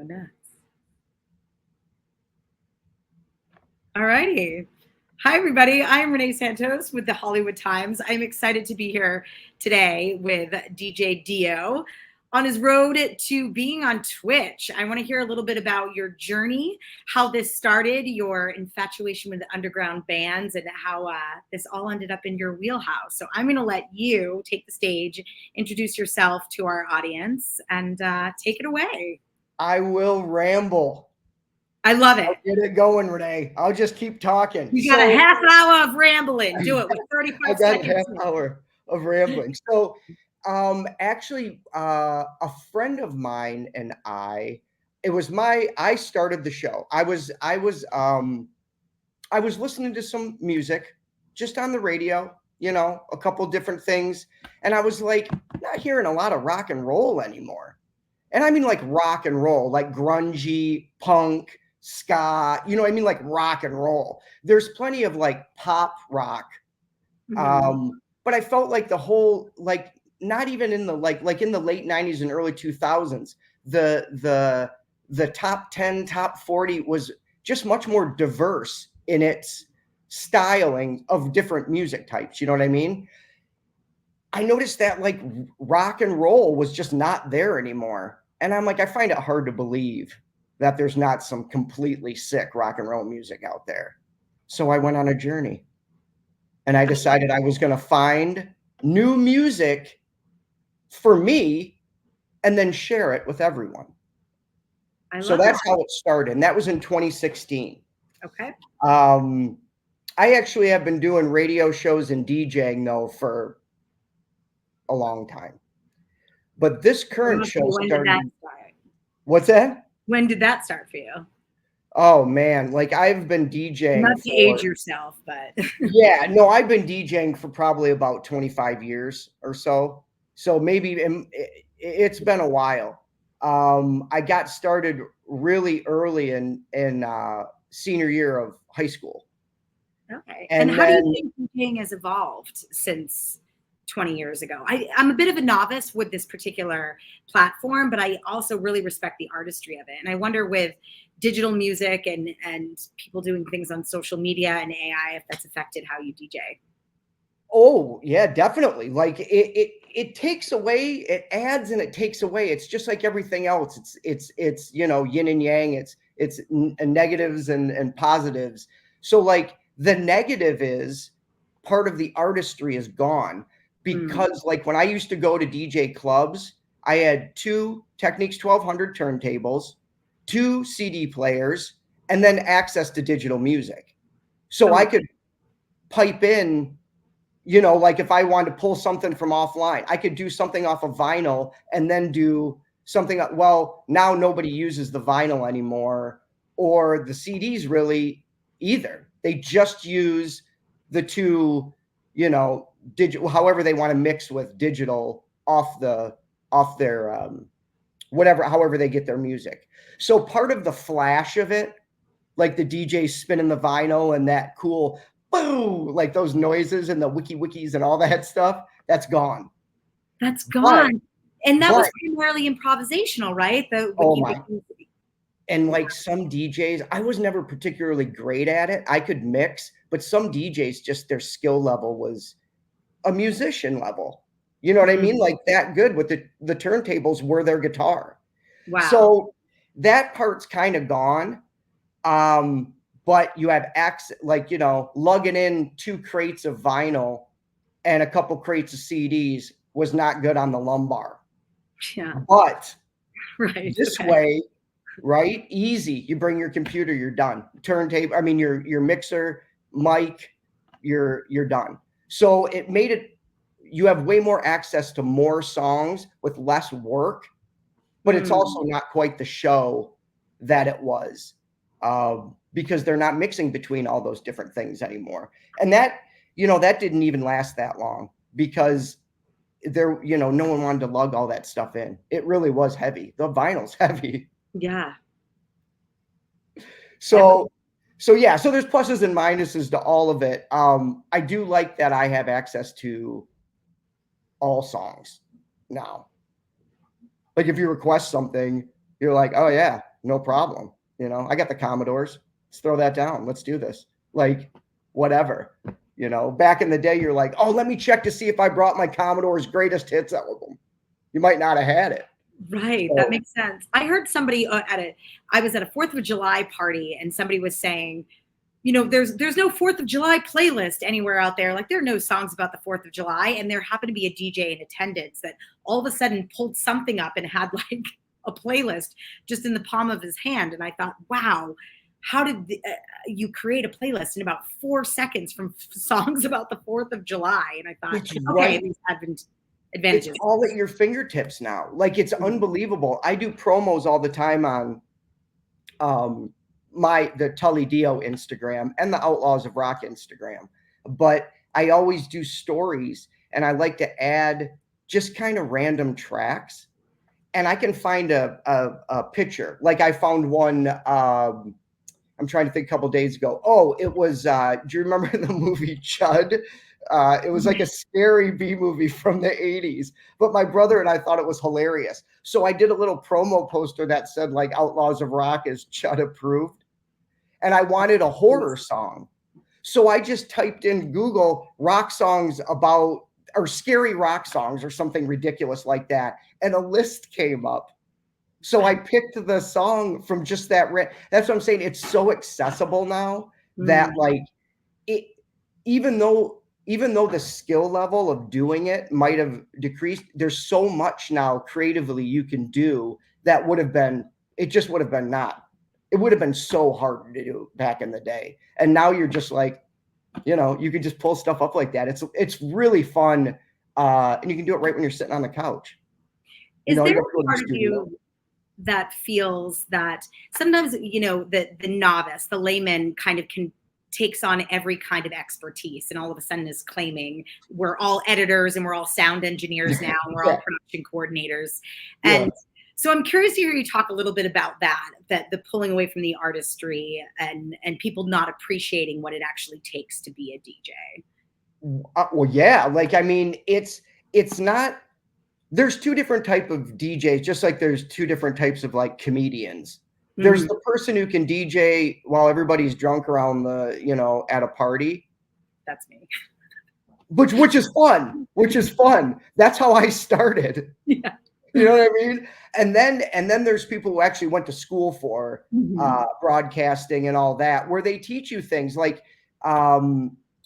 nuts. All righty. Hi, everybody. I'm Renee Santos with the Hollywood Times. I'm excited to be here today with DJ Diö on his road to being on Twitch. I want to hear a little bit about your journey, how this started, your infatuation with the underground bands, and how this all ended up in your wheelhouse. So I'm going to let you take the stage, introduce yourself to our audience, and take it away. I will ramble. I love it. I'll get it going, Renee. I'll just keep talking. You got a half hour of rambling. Do it with 35 seconds. I got a half hour of rambling. So actually, a friend of mine and I started the show. I was listening to some music just on the radio, a couple different things. And I was like, not hearing a lot of rock and roll anymore. And I mean like rock and roll, like grungy, punk, ska, like rock and roll. There's plenty of like pop rock. But I felt like the whole, like, not even in the like in the late 90s and early 2000s, the top 10, top 40 was just much more diverse in its styling of different music types. You know what I mean? I noticed that like rock and roll was just not there anymore. And I'm like, I find it hard to believe that there's not some completely sick rock and roll music out there. So I went on a journey and I decided I was going to find new music for me and then share it with everyone. So that's how it started. And that was in 2016. Okay. I actually have been doing radio shows and DJing though for a long time. But this current show started. What's that? When did that start for you? Oh man, like I've been DJing. Not to age yourself, but yeah, no, I've been DJing for probably about 25 years or so. So maybe it's been a while. I got started really early in senior year of high school. Okay. And how do you think DJing has evolved since 20 years ago? I'm a bit of a novice with this particular platform, but I also really respect the artistry of it. And I wonder with digital music and people doing things on social media and AI, if that's affected how you DJ. Oh yeah, definitely. Like it takes away, it adds and it takes away. It's just like everything else. It's yin and yang. It's negatives and positives. So like the negative is part of the artistry is gone. Because like when I used to go to DJ clubs, I had 2 Technics 1200 turntables, 2 CD players, and then access to digital music. So I could pipe in, like if I wanted to pull something from offline, I could do something off of vinyl and then do something. Well, now nobody uses the vinyl anymore or the CDs really either. They just use the 2, digital, however they want to mix with digital off their however they get their music. So part of the flash of it, like the DJ spinning the vinyl and that cool boo, like those noises and the wikis and all that stuff, that's gone. That's gone. And that was primarily improvisational, right? And like some DJs, I was never particularly great at it. I could mix, but some DJs, just their skill level was a musician level. You know what I mean? Like that good with the turntables were their guitar. Wow. So that part's kind of gone. But you have access, like, lugging in 2 crates of vinyl and a couple crates of CDs was not good on the lumbar. Yeah. But this way, right? Easy. You bring your computer, you're done. Turntable, I mean your mixer, mic, you're done. So it made it, you have way more access to more songs with less work, but it's also not quite the show that it was, because they're not mixing between all those different things anymore. And that, that didn't even last that long because there, no one wanted to lug all that stuff in. It really was heavy. The vinyl's heavy. Yeah. So yeah, so there's pluses and minuses to all of it. I do like that I have access to all songs now. Like if you request something, you're like, oh yeah, no problem. You know, I got the Commodores. Let's throw that down. Let's do this. Like, whatever. You know, back in the day, you're like, oh, let me check to see if I brought my Commodore's greatest hits album. You might not have had it. Right. So, That makes sense. I heard somebody I was at a 4th of July party and somebody was saying, you know, there's no 4th of July playlist anywhere out there. Like there are no songs about the 4th of July. And there happened to be a DJ in attendance that all of a sudden pulled something up and had like a playlist just in the palm of his hand. And I thought, wow, how did you create a playlist in about 4 seconds from songs about the 4th of July? And I thought, it's okay, right. these have advantages. It's all at your fingertips now. Like it's unbelievable. I do promos all the time on the Tully Diö Instagram and the Outlaws of Rock Instagram. But I always do stories and I like to add just kind of random tracks. And I can find a picture. Like I found one, I'm trying to think a couple days ago. Oh, it was, do you remember the movie Chud? It was like a scary B movie from the 80s, but my brother and I thought it was hilarious. So I did a little promo poster that said like Outlaws of Rock is Chud approved. And I wanted a horror song. So I just typed in Google rock songs about, or scary rock songs or something ridiculous like that. And a list came up. So I picked the song from just that. That's what I'm saying. It's so accessible now that like it, even though the skill level of doing it might have decreased, there's so much now creatively you can do that it would have been so hard to do back in the day. And now you're just like, you know, you can just pull stuff up like that. It's really fun. And you can do it right when you're sitting on the couch. Is there a part of you that feels that sometimes, you know, the novice, the layman kind of takes on every kind of expertise and all of a sudden is claiming we're all editors and we're all sound engineers now, and we're all production coordinators. And so I'm curious to hear you talk a little bit about that the pulling away from the artistry and people not appreciating what it actually takes to be a DJ. Well, yeah, like, I mean, it's not, there's two different types of DJs, just like there's two different types of like comedians. There's the person who can DJ while everybody's drunk around at a party. That's me. Which is fun. That's how I started. Yeah. You know what I mean? And then there's people who actually went to school for broadcasting and all that, where they teach you things like, how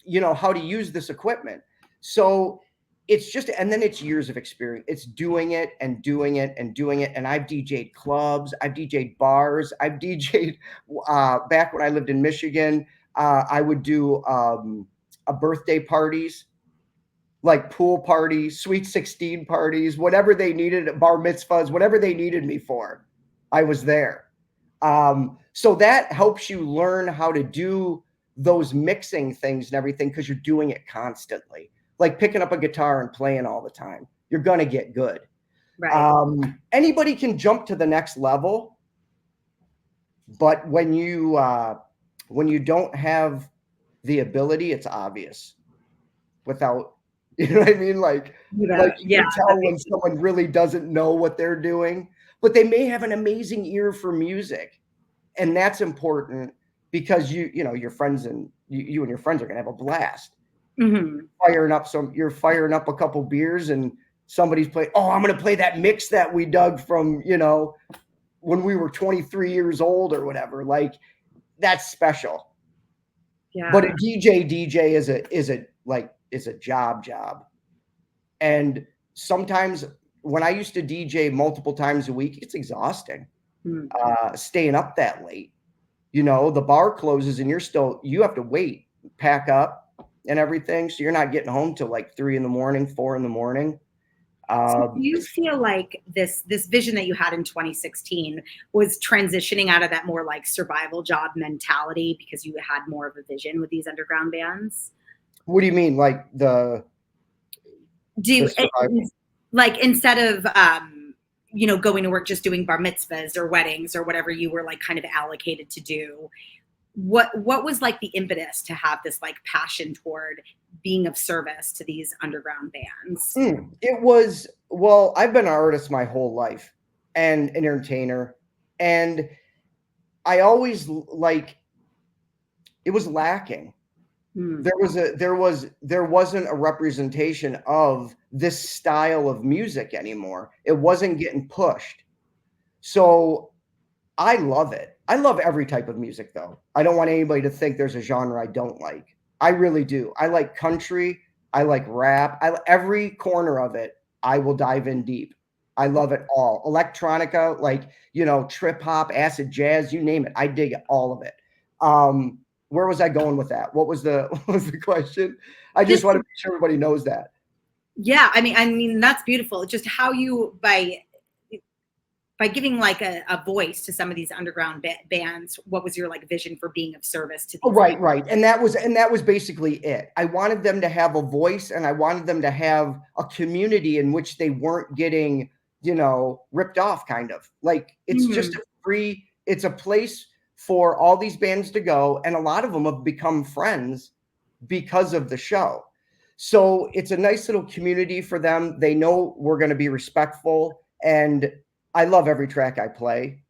to use this equipment. So it's just, and then it's years of experience. It's doing it and doing it and doing it. And I've DJ'd clubs, I've DJ'd bars, I've DJ'd back when I lived in Michigan. I would do a birthday parties, like pool parties, sweet 16 parties, whatever they needed, bar mitzvahs, whatever they needed me for, I was there. So that helps you learn how to do those mixing things and everything, because you're doing it constantly. Like picking up a guitar and playing all the time, you're going to get good. Right. Anybody can jump to the next level, but when you don't have the ability, it's obvious without, you know what I mean? Like you can tell when someone really doesn't know what they're doing, but they may have an amazing ear for music. And that's important because your friends and you and your friends are going to have a blast. Mm-hmm. You're firing up a couple beers and somebody's playing, oh, I'm going to play that mix that we dug from, when we were 23 years old or whatever. Like that's special. Yeah. But a DJ is a job. And sometimes when I used to DJ multiple times a week, it's exhausting. Staying up that late, the bar closes and you have to wait, pack up and everything. So you're not getting home till like 3 a.m, 4 a.m. So do you feel like this vision that you had in 2016 was transitioning out of that more like survival job mentality because you had more of a vision with these underground bands? What do you mean? Like like instead of, going to work, just doing bar mitzvahs or weddings or whatever you were like kind of allocated to do, what was like the impetus to have this like passion toward being of service to these underground bands? It was, well, I've been an artist my whole life and an entertainer. And I always like, it was lacking. There wasn't a representation of this style of music anymore. It wasn't getting pushed. So I love it. I love every type of music, though. I don't want anybody to think there's a genre I don't like. I really do. I like country. I like rap. Every corner of it, I will dive in deep. I love it all. Electronica, like, trip hop, acid jazz, you name it. I dig all of it. Where was I going with that? What was the question? I just want to make sure everybody knows that. Yeah, I mean that's beautiful. Just how you by giving like a voice to some of these underground bands, what was your like vision for being of service to these Right. And that was basically it. I wanted them to have a voice, and I wanted them to have a community in which they weren't getting, ripped off, kind of. Like, it's just it's a place for all these bands to go, and a lot of them have become friends because of the show. So it's a nice little community for them. They know we're going to be respectful, and I love every track I play.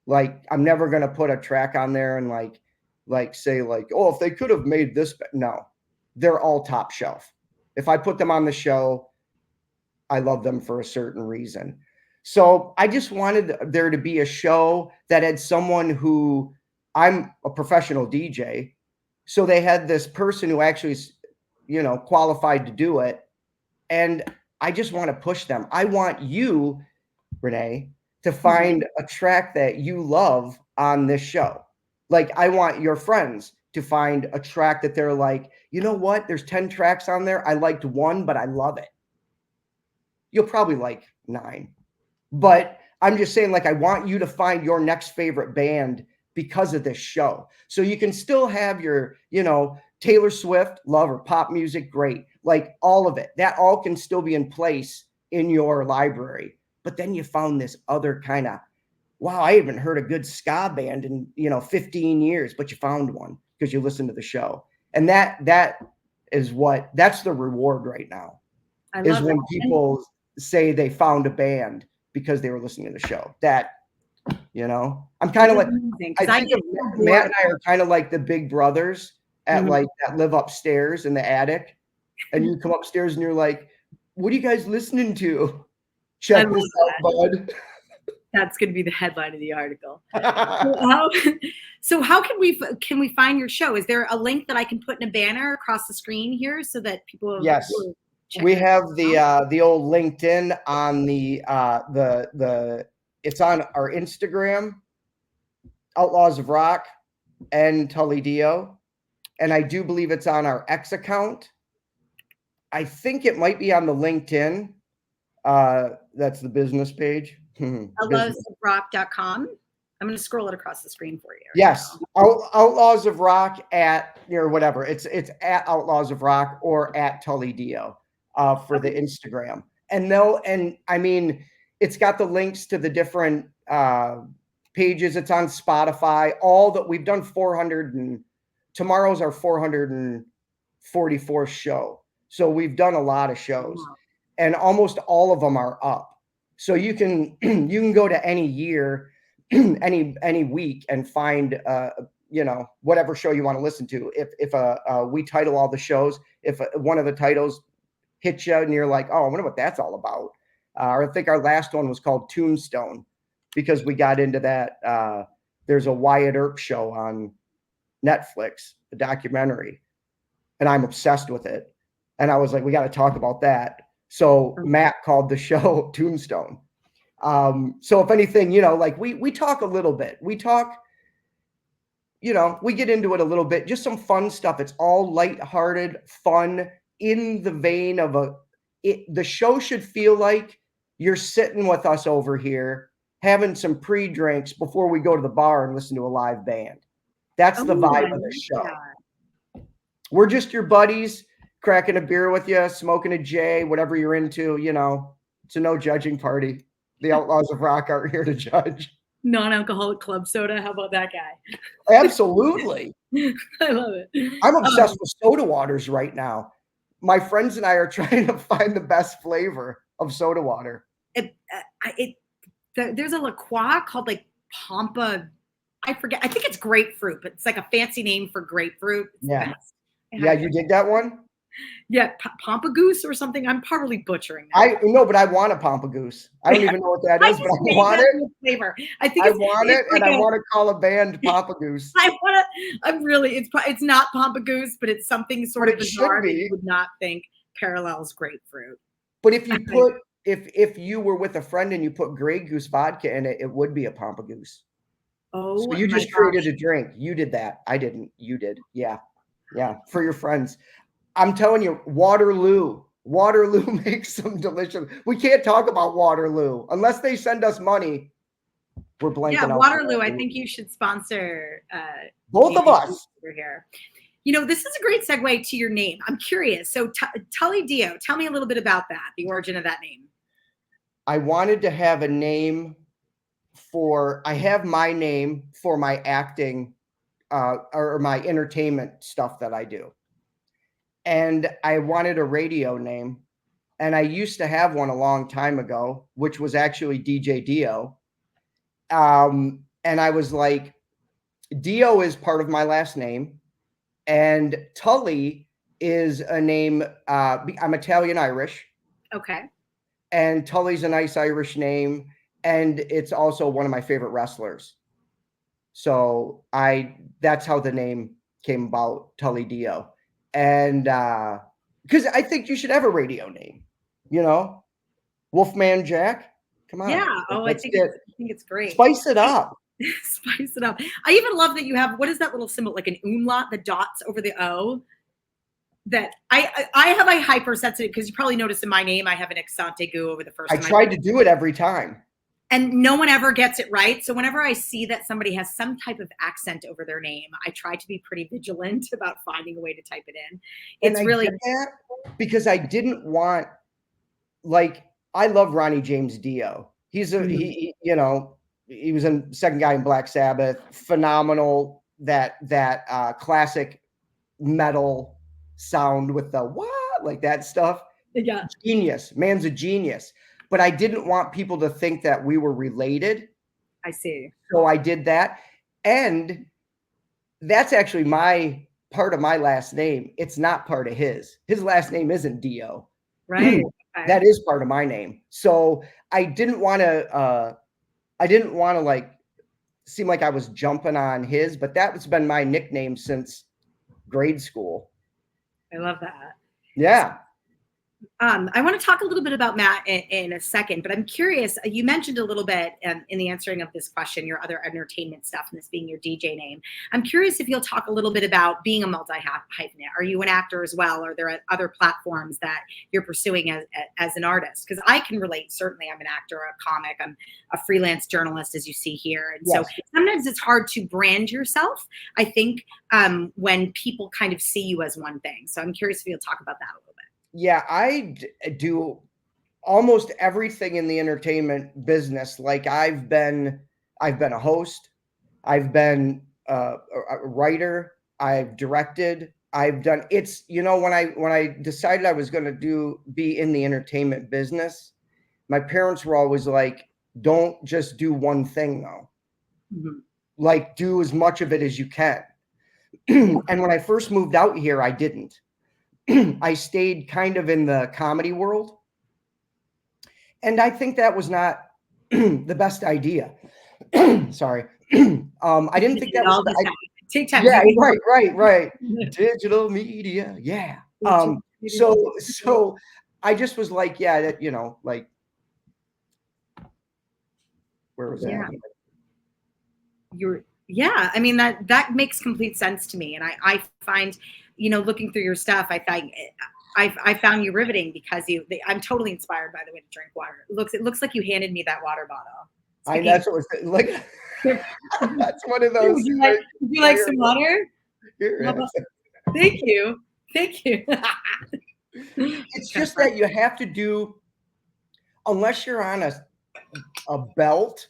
Like, I'm never going to put a track on there and like say like, oh, if they could have made this. No, they're all top shelf. If I put them on the show, I love them for a certain reason. So I just wanted there to be a show that had someone who, I'm a professional DJ. So they had this person who actually, qualified to do it. And I just want to push them. I want you, Renee, to find a track that you love on this show. Like, I want your friends to find a track that they're like, you know what? There's 10 tracks on there. I liked one, but I love it. You'll probably like 9. But I'm just saying, like, I want you to find your next favorite band because of this show. So you can still have your, Taylor Swift, love her pop music, great. Like, all of it. That all can still be in place in your library. But then you found this other kind of, wow, I haven't heard a good ska band in, 15 years, but you found one because you listened to the show. And that's the reward right now. I love when people say they found a band because they were listening to the show. That, I'm kind of like, I think Matt and I are kind of like the big brothers at like that live upstairs in the attic. And you come upstairs and you're like, what are you guys listening to? Check this out, bud. That's going to be the headline of the article. So how can we find your show? Is there a link that I can put in a banner across the screen here so that people? Yes, we have the old LinkedIn on the it's on our Instagram, Outlaws of Rock and Tully Diö, and I do believe it's on our X account. I think it might be on the LinkedIn. That's the business page. outlawsofrock.com. I'm going to scroll it across the screen for you. Yes. Outlaws of Rock or whatever. It's at Outlaws of Rock or at Tully Diö for the Instagram. And I mean, it's got the links to the different pages. It's on Spotify. All that we've done 400 and tomorrow's our 444th show. So we've done a lot of shows. Wow. And almost all of them are up. So you can go to any year, any week and find whatever show you want to listen to. If we title all the shows, if one of the titles hits you and you're like, oh, I wonder what that's all about. I think our last one was called Tombstone because we got into that. There's a Wyatt Earp show on Netflix, a documentary, and I'm obsessed with it. And I was like, we got to talk about that. So Matt called the show Tombstone. So if anything, like we talk a little bit. We talk, we get into it a little bit, just some fun stuff. It's all lighthearted, fun, in the vein of the show should feel like you're sitting with us over here, having some pre-drinks before we go to the bar and listen to a live band. That's the vibe of the show. God. We're just your buddies, cracking a beer with you, smoking a J, whatever you're into, it's a no judging party. The Outlaws of Rock aren't here to judge. Non-alcoholic club soda. How about that guy? Absolutely. I love it. I'm obsessed with soda waters right now. My friends and I are trying to find the best flavor of soda water. There's a La Croix called like Pampa. I forget. I think it's grapefruit, but it's like a fancy name for grapefruit. It's the best. Yeah, you did that one? Yeah, Pompagoose or something. I'm probably butchering that. No, but I want a Pompagoose. I don't even know what that is, but I want it. Flavor. I think I want it, like and I want to call a band Pompagoose. It's not Pompagoose, but it's something sort of bizarre that you would not think parallels grapefruit. But if you put, if you were with a friend and you put Grey Goose vodka in it, it would be a Pompagoose. Oh, so you just created a drink. You did that. I didn't. You did. Yeah. Yeah. For your friends. I'm telling you, Waterloo makes some delicious. We can't talk about Waterloo unless they send us money. We're blanking out. Yeah, Waterloo. I think you should sponsor both of us over here. You know, this is a great segue to your name. I'm curious. So Tully Diö, tell me a little bit about that, the origin of that name. I wanted to have a name I have my name for my acting or my entertainment stuff that I do. And I wanted a radio name. And I used to have one a long time ago, which was actually DJ Diö. And I was like, Diö is part of my last name. And Tully is a name. I'm Italian-Irish. Okay. And Tully's a nice Irish name. And it's also one of my favorite wrestlers. So that's how the name came about, Tully Diö. And because I think you should have a radio name, you know, Wolfman Jack. Come on. Yeah. Oh, I think it's great. Spice it up. Spice it up. I even love that you have, what is that little symbol? Like an umlaut, the dots over the O. That I have a hypersensitive, because you probably noticed in my name, I have an accent aigu over the first. I tried to do it every time. And no one ever gets it right. So whenever I see that somebody has some type of accent over their name, I try to be pretty vigilant about finding a way to type it in. It's really that because I didn't want, like, I love Ronnie James Dio. He's he was a second guy in Black Sabbath, phenomenal. That classic metal sound with the what, like that stuff. Yeah, genius. Man's a genius. But I didn't want people to think that we were related. I see. So I did that. And that's actually my part of my last name. It's not part of his. His last name isn't Diö. Right. Okay. That is part of my name. So I didn't want to like seem like I was jumping on his, but that's been my nickname since grade school. I love that. Yeah. I want to talk a little bit about Matt in a second, but I'm curious. You mentioned a little bit in the answering of this question, your other entertainment stuff, and this being your DJ name. I'm curious if you'll talk a little bit about being a multi-hyphenate. Are you an actor as well? Are there other platforms that you're pursuing as an artist? Because I can relate. Certainly, I'm an actor, a comic, I'm a freelance journalist, as you see here. And yes. So sometimes it's hard to brand yourself, I think, when people kind of see you as one thing. So I'm curious if you'll talk about that a little bit. Yeah, I do almost everything in the entertainment business. Like I've been a host, I've been a writer, I've directed, I've done. It's, you know, when I decided I was going to be in the entertainment business, my parents were always like, "Don't just do one thing, though. Mm-hmm. Like do as much of it as you can." And when I first moved out here, I didn't. I stayed kind of in the comedy world. And I think that was not the best idea. Sorry. I didn't think that was TikTok. Yeah, right. Digital media. Yeah. So I just was like, yeah, that, you know, like, where was that? Yeah. I mean, that makes complete sense to me. And I find, you know, looking through your stuff, I found you riveting because I'm totally inspired by the way to drink water. It looks like you handed me that water bottle. That's what it's like. That's one of those. Would you like some water? Thank you. It's just that you have to do, unless you're on a belt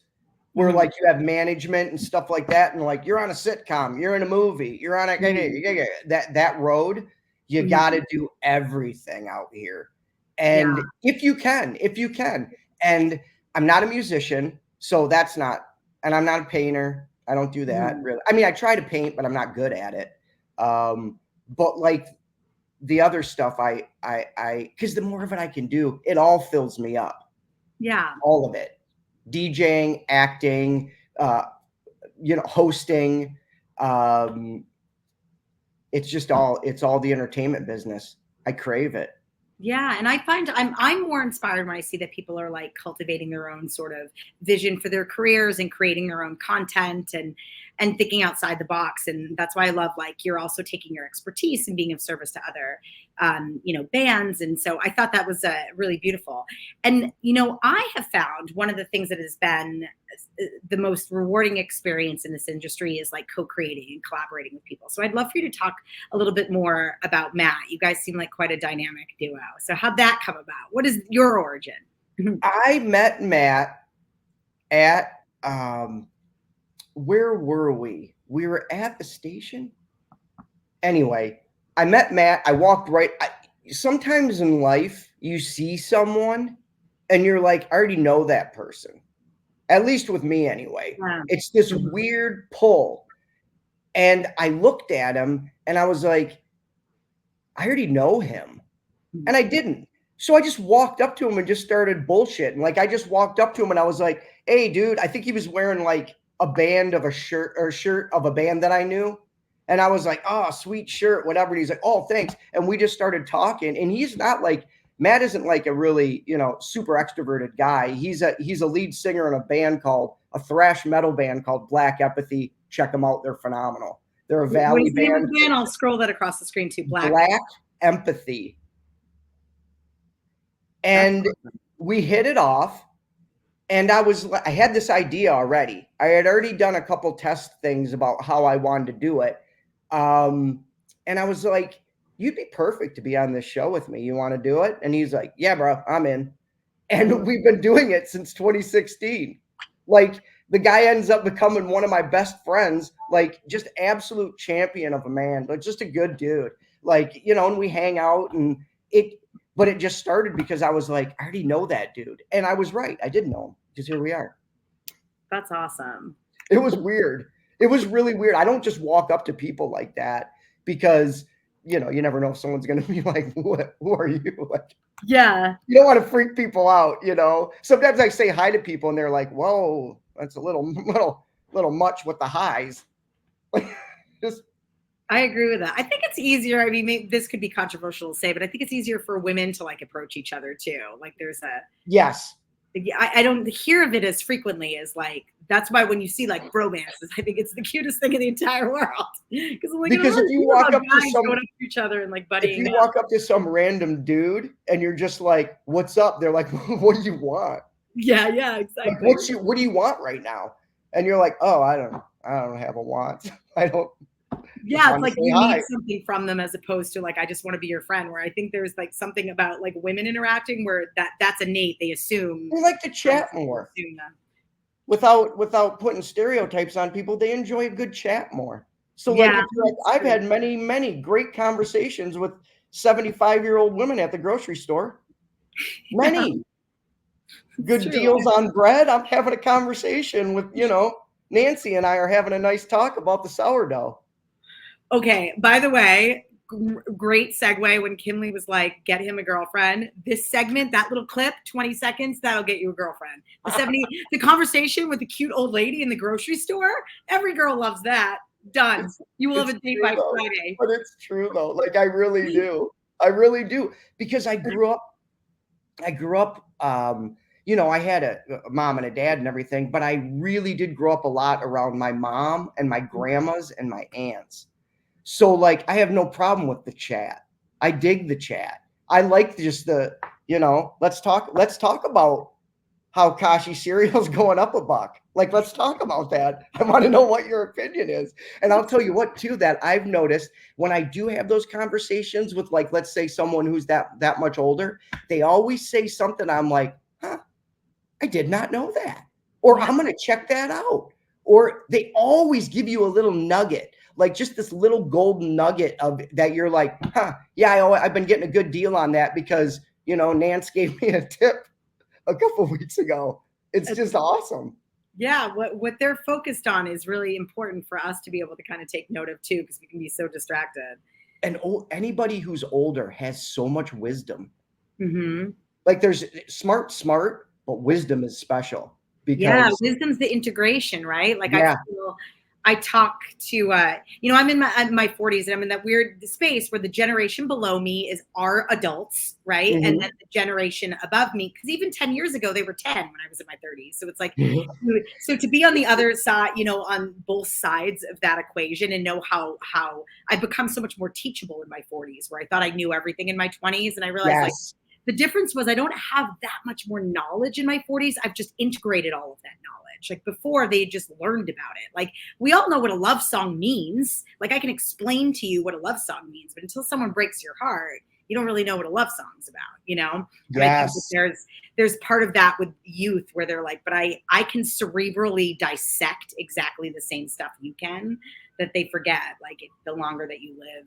where like you have management and stuff like that, and like you're on a sitcom, you're in a movie, you're on that road, you got to do everything out here. And if you can, and I'm not a musician, so that's not, and I'm not a painter, I don't do that really. I mean, I try to paint, but I'm not good at it. But like the other stuff, because the more of it I can do, it all fills me up. Yeah. All of it. DJing, acting, hosting. It's all the entertainment business. I crave it. Yeah, and I find I'm more inspired when I see that people are like cultivating their own sort of vision for their careers and creating their own content and thinking outside the box. And that's why I love like you're also taking your expertise and being of service to other bands. And so I thought that was really beautiful. And I have found one of the things that has been the most rewarding experience in this industry is like co-creating and collaborating with people. So I'd love for you to talk a little bit more about Matt. You guys seem like quite a dynamic duo. So how'd that come about? What is your origin? I met Matt at, where were we? We were at the station. Anyway, I met Matt. I walked right. Sometimes in life, you see someone and you're like, I already know that person. At least with me anyway. Yeah. It's this weird pull. And I looked at him and I was like, I already know him. And I didn't. So I just walked up to him and just started bullshitting. Like I just walked up to him and I was like, hey, dude, I think he was wearing like a shirt of a band that I knew. And I was like, oh, sweet shirt, whatever. And he's like, oh, thanks. And we just started talking. And he's not like, Matt isn't like a really, super extroverted guy. He's a lead singer in a thrash metal band called Black Empathy. Check them out. They're phenomenal. They're a Valley band. I'll scroll that across the screen too. Black Empathy. And we hit it off. And I had this idea already. I had already done a couple test things about how I wanted to do it. And I was like, you'd be perfect to be on this show with me. You want to do it? And he's like, yeah, bro, I'm in. And we've been doing it since 2016. Like the guy ends up becoming one of my best friends, like just absolute champion of a man, like just a good dude. Like, and we hang out but it just started because I was like, I already know that dude. And I was right. I didn't know him because here we are. That's awesome. It was weird. It was really weird. I don't just walk up to people like that because you never know if someone's going to be like, who are you? Like, yeah. You don't want to freak people out, Sometimes I say hi to people and they're like, whoa, that's a little much with the highs. I agree with that. I think it's easier. I mean, maybe this could be controversial to say, but I think it's easier for women to like approach each other too. Like there's yes. I don't hear of it as frequently as like, that's why when you see like bromances, I think it's the cutest thing in the entire world. Because if you walk up to each other and like buddying, if you walk up to some random dude and you're just like, what's up? They're like, what do you want? Yeah, exactly. Like, what do you want right now? And you're like, oh, I don't have a want. I don't. Yeah, it's like you need something from them as opposed to like, I just want to be your friend, where I think there's like something about like women interacting where that's innate. They assume. They like to chat more. Without putting stereotypes on people, they enjoy a good chat more. So I've had many, many great conversations with 75-year-old women at the grocery store. Many good deals on bread. I'm having a conversation with, Nancy and I are having a nice talk about the sourdough. Okay, by the way, great segue when Kimley was like, get him a girlfriend. This segment, that little clip, 20 seconds, that'll get you a girlfriend. The conversation with the cute old lady in the grocery store, every girl loves that. Done. You will have a date by Friday. But it's true though. Like I really do. Because I grew up, I had a mom and a dad and everything, but I really did grow up a lot around my mom and my grandmas and my aunts. So like, I have no problem with the chat. I dig the chat. I like just let's talk about how Kashi cereal's going up $1. Like, let's talk about that. I want to know what your opinion is. And I'll tell you what too, that I've noticed when I do have those conversations with like, let's say someone who's that much older, they always say something. I'm like, I did not know that. Or I'm going to check that out. Or they always give you a little nugget, like just this little golden nugget of that. You're like, I've been getting a good deal on that because, Nance gave me a tip a couple of weeks ago. It's just awesome. Yeah, what they're focused on is really important for us to be able to kind of take note of too, because we can be so distracted. And anybody who's older has so much wisdom. Mm-hmm. Like there's smart, but wisdom is special Yeah, because wisdom's the integration, right? Like yeah, I talk to, I'm in my 40s and I'm in that weird space where the generation below me are adults, right? And mhm. then the generation above me, because even 10 years ago, they were 10 when I was in my 30s. So it's like, so to be on the other side, on both sides of that equation and know how I've become so much more teachable in my 40s, where I thought I knew everything in my 20s. And I realized Yes. the difference was I don't have that much more knowledge in my 40s. I've just integrated all of that knowledge. Like before, they just learned about it. Like we all know what a love song means. Like I can explain to you what a love song means, but until someone breaks your heart, you don't really know what a love song's about, And I think that there's part of that with youth where they're like, but I can cerebrally dissect exactly the same stuff you can, that they forget. Like the longer that you live,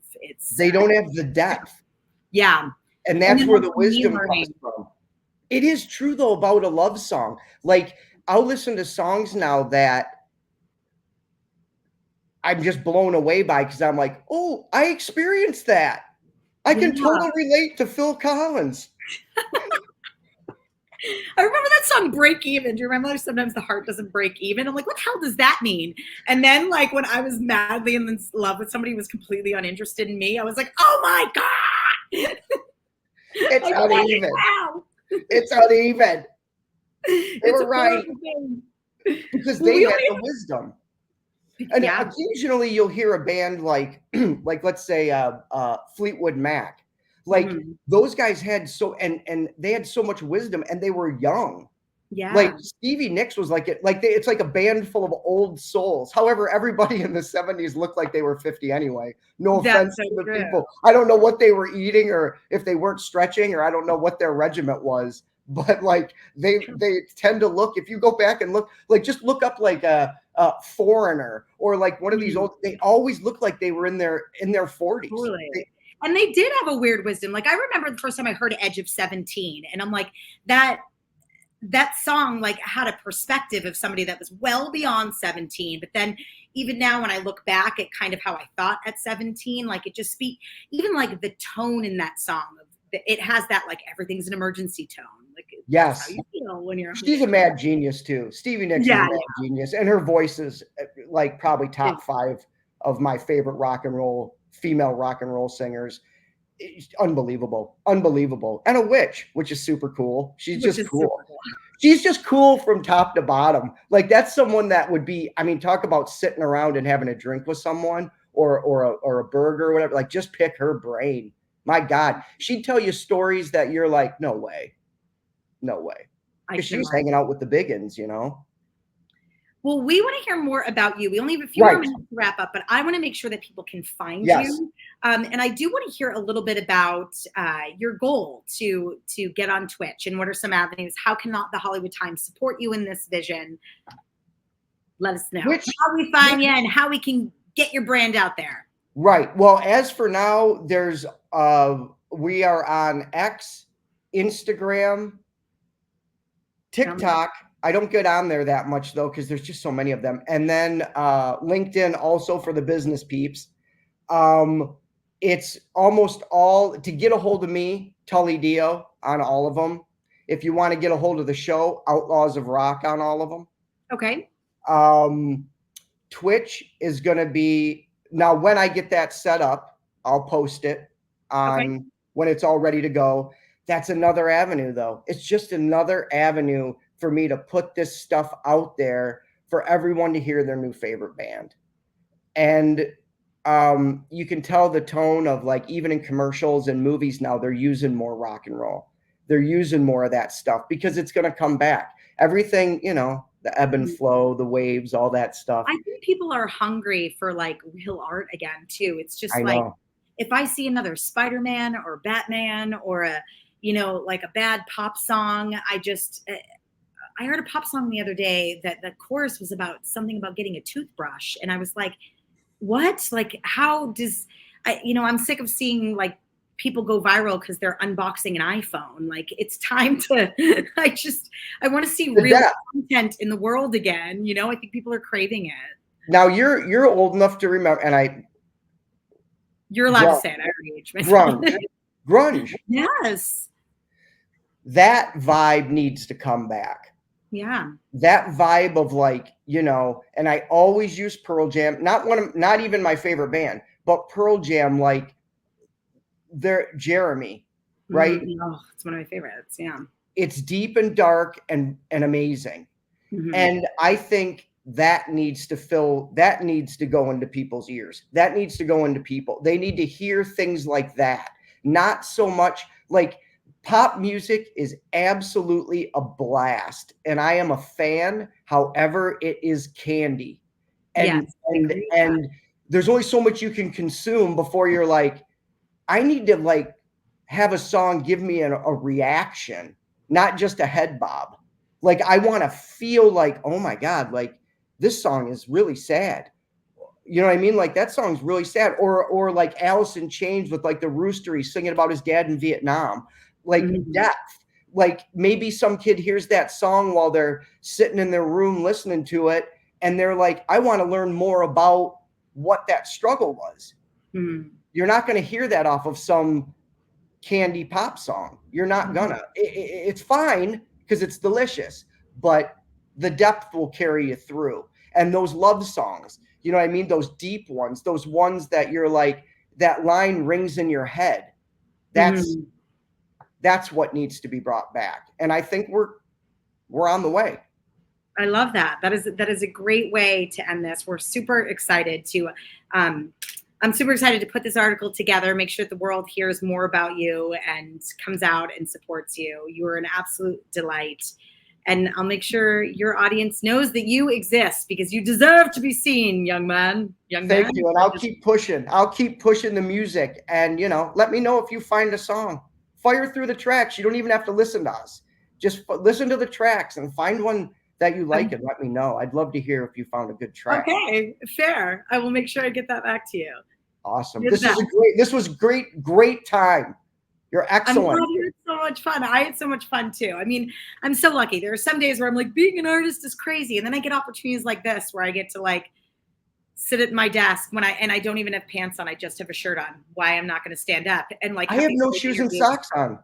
They don't have the depth. Yeah. And that's where the wisdom comes learning. from. It is true though about a love song. Like I'll listen to songs now that I'm just blown away by because I'm like, oh, I experienced that. I can totally relate to Phil Collins. I remember that song "Break Even." Do you remember sometimes the heart doesn't break even? I'm like, what the hell does that mean? And then like when I was madly in love with somebody who was completely uninterested in me, I was like, oh my God. It's uneven. It's uneven. They were right. Because they had the wisdom. And occasionally you'll hear a band like let's say Fleetwood Mac. Like those guys had and they had so much wisdom and they were young. Yeah. Like Stevie Nicks was it's like a band full of old souls. However, everybody in the 70s looked like they were 50 anyway. No offense to the people. I don't know what they were eating or if they weren't stretching or I don't know what their regiment was. But like they tend to look, if you go back and look, like just look up like a Foreigner or like one of these old, they always look like they were in their 40s. Totally. And they did have a weird wisdom. Like I remember the first time I heard Edge of 17 and I'm like that song like had a perspective of somebody that was well beyond 17. But then even now when I look back at kind of how I thought at 17, like it just even like the tone in that song, it has that like everything's an emergency tone. Like yes, how you feel when you're. She's a mad genius too. Stevie Nicks is a mad genius, and her voice is like probably top 5 of my favorite female rock and roll singers. It's unbelievable, and a witch, which is super cool. She's just cool. She's just cool from top to bottom. Like that's someone that would be. I mean, talk about sitting around and having a drink with someone, or a burger or whatever. Like just pick her brain. My God, she'd tell you stories that you're like, no way. Because she was hanging out with the biggins, Well, we want to hear more about you. We only have a few more minutes to wrap up, but I want to make sure that people can find you. And I do want to hear a little bit about your goal to get on Twitch and what are some avenues. How can the Hollywood Times support you in this vision? Let us know how we find you and how we can get your brand out there. Right. Well, as for now, there's we are on X, Instagram, TikTok. I don't get on there that much though, because there's just so many of them. And then LinkedIn also for the business peeps. It's almost all to get a hold of me, Tully Diö on all of them. If you want to get a hold of the show, Outlaws of Rock on all of them. Okay. Twitch is going to be now when I get that set up, I'll post it on when it's all ready to go. That's another avenue though. It's just another avenue for me to put this stuff out there for everyone to hear their new favorite band. And you can tell the tone of like, even in commercials and movies now, they're using more rock and roll. They're using more of that stuff because it's going to come back. Everything, the ebb and flow, the waves, all that stuff. I think people are hungry for like real art again too. It's just if I see another Spider-Man or Batman or like a bad pop song, I heard a pop song the other day that the chorus was about something about getting a toothbrush. And I was like, what? Like, how does, I'm sick of seeing like people go viral because they're unboxing an iPhone. Like, it's time to, I want to see real content in the world again. You know, I think people are craving it. Now you're old enough to remember, and you're allowed to say it. I already aged myself. Grunge. Yes. That vibe needs to come back. Yeah. That vibe of like, you know, and I always use Pearl Jam, not even my favorite band, but Pearl Jam, like Jeremy, right? Oh, it's one of my favorites. Yeah. It's deep and dark and amazing. Mm-hmm. And I think that needs to go into people's ears. That needs to go into people. They need to hear things like that. Not so much like pop music is absolutely a blast. And I am a fan. However, it is candy. And, yes, and there's only so much you can consume before you're like, I need to like have a song give me a reaction, not just a head bob. Like, I want to feel like, oh my God, like this song is really sad. You know what I mean? Like that song's really sad. Or like Alice in Chains with like the rooster, he's singing about his dad in Vietnam, like depth. Like maybe some kid hears that song while they're sitting in their room listening to it. And they're like, I want to learn more about what that struggle was. Mm-hmm. You're not going to hear that off of some candy pop song. You're not gonna. It's fine because it's delicious, but the depth will carry you through. And those love songs, you know what I mean? Those deep ones, those ones that you're like, that line rings in your head. That's what needs to be brought back. And I think we're on the way. I love that. That is a great way to end this. We're super excited to, I'm super excited to put this article together, make sure that the world hears more about you and comes out and supports you. You are an absolute delight. And I'll make sure your audience knows that you exist because you deserve to be seen, young man. Thank you. And I'll keep pushing. I'll keep pushing the music. And, you know, let me know if you find a song. Fire through the tracks. You don't even have to listen to us. Just listen to the tracks and find one that you like and let me know. I'd love to hear if you found a good track. Okay, fair. I will make sure I get that back to you. Awesome. This was great time. You're excellent. I'm glad you had so much fun. I had so much fun too. I mean, I'm so lucky. There are some days where I'm like, being an artist is crazy. And then I get opportunities like this where I get to like sit at my desk when I don't even have pants on. I just have a shirt on. Why I'm not going to stand up. And like, I have no shoes and socks on.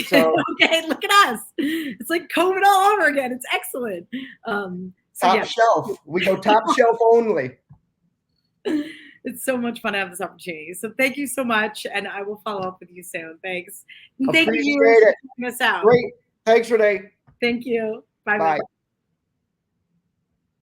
So okay, look at us. It's like COVID all over again. It's excellent. Top shelf. We go top shelf only. It's so much fun to have this opportunity. So thank you so much, and I will follow up with you soon. Thanks. And thank you for checking us out. Great. Thanks, Renee. Thank you. Bye. Bye.